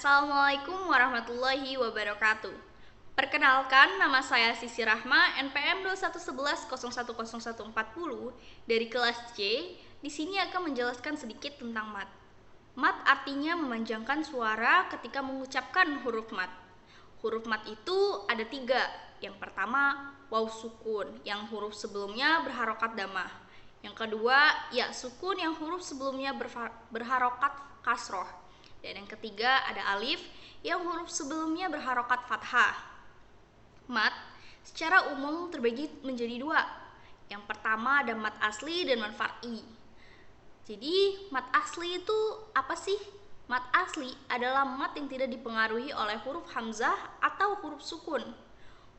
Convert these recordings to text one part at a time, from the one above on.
Assalamualaikum warahmatullahi wabarakatuh. Perkenalkan, nama saya Sisi Rahma, NPM 2111010140 dari kelas C. Di sini akan menjelaskan sedikit tentang mat. Mat artinya memanjangkan suara ketika mengucapkan huruf mat. Huruf mat itu ada 3. Yang pertama, waw sukun, yang huruf sebelumnya berharokat damah. Yang kedua, ya sukun, yang huruf sebelumnya berharokat kasroh. Dan yang ketiga ada alif yang huruf sebelumnya berharokat fathah. Mat secara umum terbagi menjadi 2. Yang pertama ada mat asli dan mat far'i. Jadi mat asli itu apa sih? Mat asli adalah mat yang tidak dipengaruhi oleh huruf hamzah atau huruf sukun.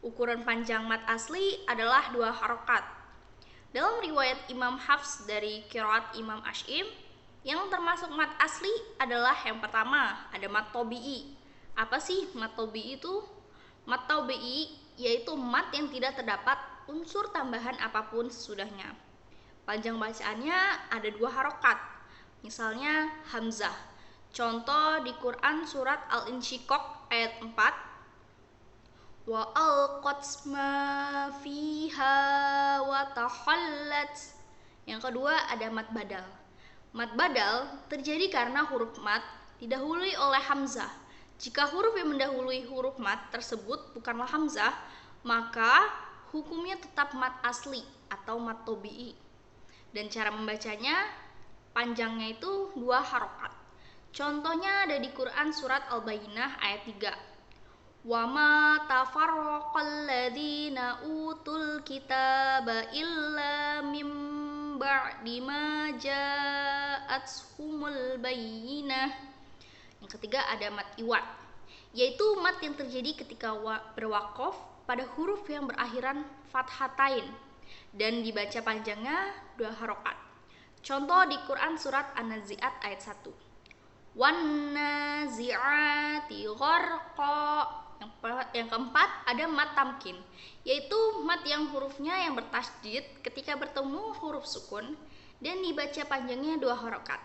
Ukuran panjang mat asli adalah 2 harokat. Dalam riwayat Imam Hafs dari qiraat Imam Ash'im, yang termasuk mat asli adalah yang pertama, ada mat tobi'i. Apa sih mat tobi'i itu? Mat tobi'i yaitu mat yang tidak terdapat unsur tambahan apapun sesudahnya. Panjang bacaannya ada 2 harokat. Misalnya hamzah. Contoh di Quran surat Al-Insyiqaq ayat 4. Wa alqat ma fiha wa tahallat. Yang kedua ada mat badal. Mat badal terjadi karena huruf mat didahului oleh hamzah. Jika huruf yang mendahului huruf mat tersebut bukanlah hamzah, maka hukumnya tetap mat asli atau mat tobi'i. Dan cara membacanya, panjangnya itu 2 harokat. Contohnya ada di Quran surat Al-Bayyinah ayat 3. Wa ma tafarraqal ladzina utul kitaba illa mim ba'di ma ja'atshumul bayyinah. Yang ketiga ada mat iwad, yaitu mat yang terjadi ketika berwaqaf pada huruf yang berakhiran fathatain dan dibaca panjangnya 2 harokat. Contoh di Quran surat An-Nazi'at ayat 1. Wan nazi'ati gharqa. Yang keempat ada mat tamkin, yaitu mat yang hurufnya yang bertasydid ketika bertemu huruf sukun dan dibaca panjangnya 2 harokat.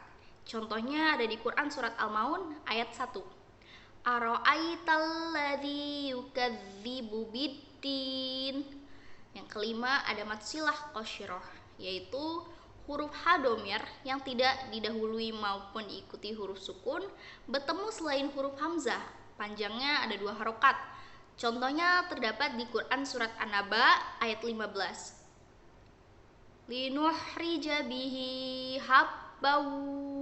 Contohnya ada di Quran surat Al-Maun ayat 1. Ara'aital ladzi yukadzibu biddin. Yang kelima ada mat silah qasyirah, yaitu huruf ha dhamir yang tidak didahului maupun diikuti huruf sukun bertemu selain huruf hamzah. Panjangnya ada 2 harokat. Contohnya terdapat di Quran surat An-Naba ayat 15. Linuhrija bihi habba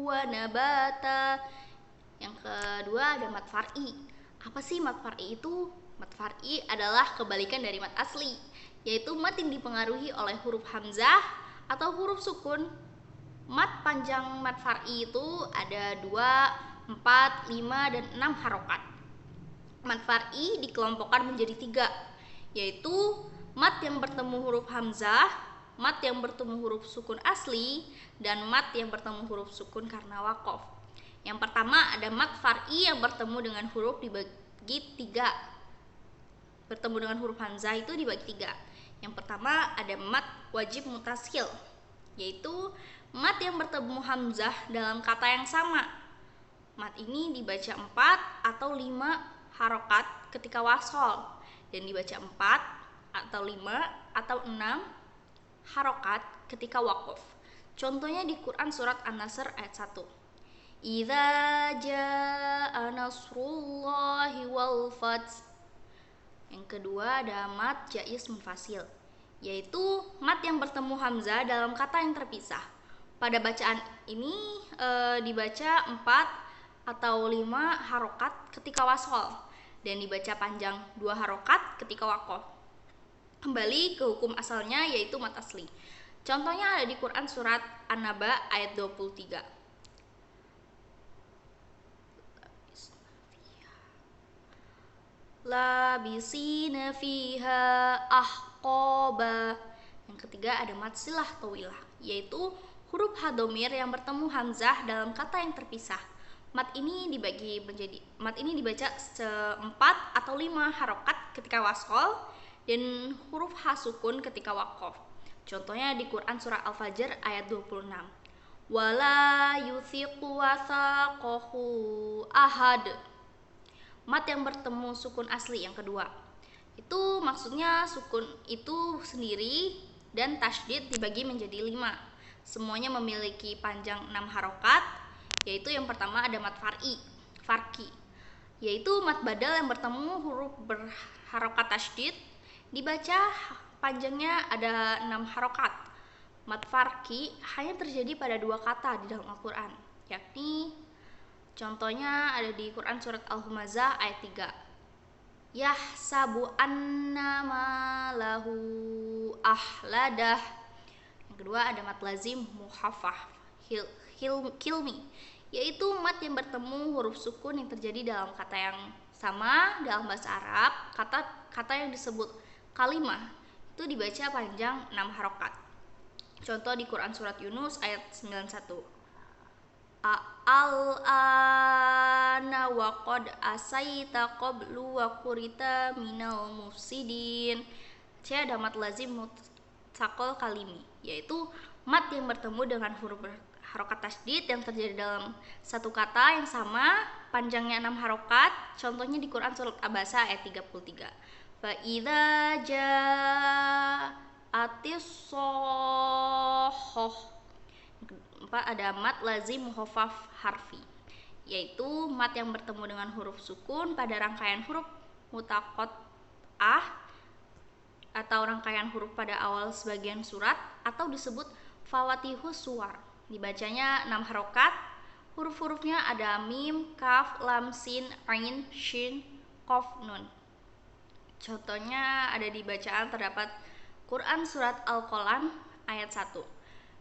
wa nabata. Yang kedua ada mat far'i. Apa sih mat far'i itu? Mat far'i adalah kebalikan dari mat asli, yaitu mat yang dipengaruhi oleh huruf hamzah atau huruf sukun. Mat panjang mat far'i itu ada 2, 4, 5, dan 6 harokat. Mat far'i dikelompokkan menjadi 3, yaitu mat yang bertemu huruf hamzah, mat yang bertemu huruf sukun asli, dan mat yang bertemu huruf sukun karena waqaf. Yang pertama ada mat far'i yang bertemu dengan huruf dibagi 3. Bertemu dengan huruf hamzah itu dibagi 3. Yang pertama ada mat wajib mutasil, yaitu mat yang bertemu hamzah dalam kata yang sama. Mat ini dibaca 4 atau 5 harokat ketika wasol dan dibaca 4 atau 5 atau 6 harokat ketika waqaf. Contohnya di Quran surat An-Nasr ayat 1. Idza jaa nasrullahi wal fath. Yang kedua ada mat jaiz munfasil, yaitu mat yang bertemu hamzah dalam kata yang terpisah. Pada bacaan ini dibaca 4 atau 5 harokat ketika wasol dan dibaca panjang 2 harokat ketika waqaf. Kembali ke hukum asalnya yaitu mat asli. Contohnya ada di Quran surat An-Naba ayat 23. Labisina fiha ahqaba. Yang ketiga ada mat silah tawilah, yaitu huruf ha dhamir yang bertemu hamzah dalam kata yang terpisah. Mat ini dibaca 4 atau 5 harokat ketika wasol dan huruf ha sukun ketika waqaf. Contohnya di Quran surah Al-Fajr ayat 26. Wala yuthiqu wasaqahu ahad. mat yang bertemu sukun asli yang kedua. Itu maksudnya sukun itu sendiri dan tasydid dibagi menjadi 5. Semuanya memiliki panjang 6 harokat, yaitu yang pertama ada mat farki, yaitu mat badal yang bertemu huruf berharokat tasydid, dibaca panjangnya ada 6 harokat. Mat farki hanya terjadi pada 2 kata di dalam Al-Quran, yakni contohnya ada di Quran surat Al-Humazah ayat 3. Yahsabu annama lahu ahladah. Yang kedua ada mat lazim muhafaf hilmi, yaitu mat yang bertemu huruf sukun yang terjadi dalam kata yang sama dalam bahasa Arab. Kata yang disebut kalimah itu dibaca panjang 6 harokat. Contoh di Quran surat Yunus ayat 91. Al-ana wa qad asaita qablu wa qurita minal mufsidin. C ada mat lazim mutsaqal kalimi, yaitu mat yang bertemu dengan huruf harokat tasydid yang terjadi dalam satu kata yang sama panjangnya 6 harokat. Contohnya di Quran surat Abasa ayat 33. Fa idza ja'atis sohoh. 4 ada mat lazim muhafaf harfi, yaitu mat yang bertemu dengan huruf sukun pada rangkaian huruf mutaqatta'ah atau rangkaian huruf pada awal sebagian surat, atau disebut fawatihus suwar. Dibacanya 6 harokat. Huruf-hurufnya ada mim, kaf, lam, sin, ain, shin, qaf, nun. Contohnya ada di bacaan terdapat Quran surat Al-Qalam ayat 1.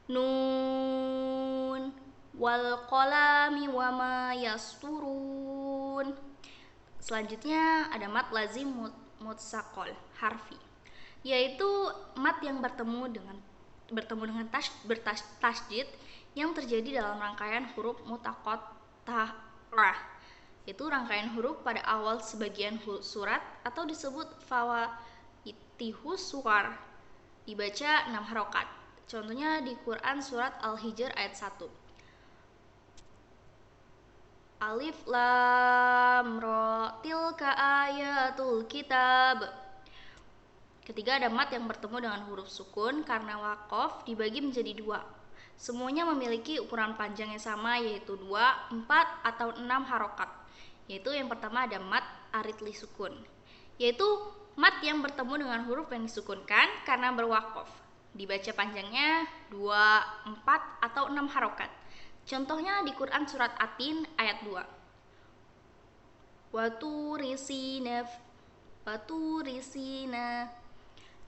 Nun wal qalami wama yasturun. Selanjutnya ada mat lazim mutsaqal harfi, yaitu mat yang bertemu dengan tasydid yang terjadi dalam rangkaian huruf mutaqatta'ah, yaitu rangkaian huruf pada awal sebagian surat atau disebut fawatihus suwar, dibaca 6 harokat. Contohnya di Quran surat Al-Hijr ayat 1. Alif lam ra tilka ayatul kitab. Ketiga ada mat yang bertemu dengan huruf sukun karena waqaf dibagi menjadi 2. Semuanya memiliki ukuran panjang yang sama, yaitu 2, 4, atau 6 harokat. Yaitu yang pertama ada mat arid li sukun, yaitu mat yang bertemu dengan huruf yang disukunkan karena berwaqaf. Dibaca panjangnya 2, 4, atau 6 harokat. Contohnya di Quran surat Atin ayat 2. Waturisina.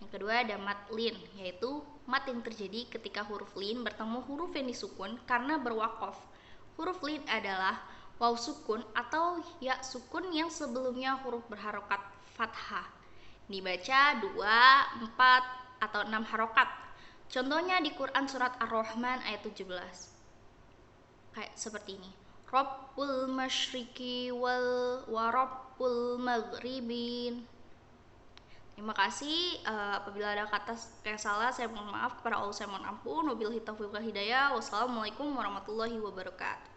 Yang kedua ada mat lin, yaitu mat yang terjadi ketika huruf lin bertemu huruf yang disukun karena berwaqaf. Huruf lin adalah waw sukun atau ya sukun yang sebelumnya huruf berharokat fathah. Dibaca 2, 4, atau 6 harokat. Contohnya di Quran surat Ar-Rahman ayat 17. Kayak seperti ini. Rabbul masyriqi wa rabbul maghribin. Terima kasih. Apabila ada kata yang salah, saya mohon maaf. Kepada Allah saya mohon ampun. Wabillahi taufiq wal hidayah. Wassalamualaikum warahmatullahi wabarakatuh.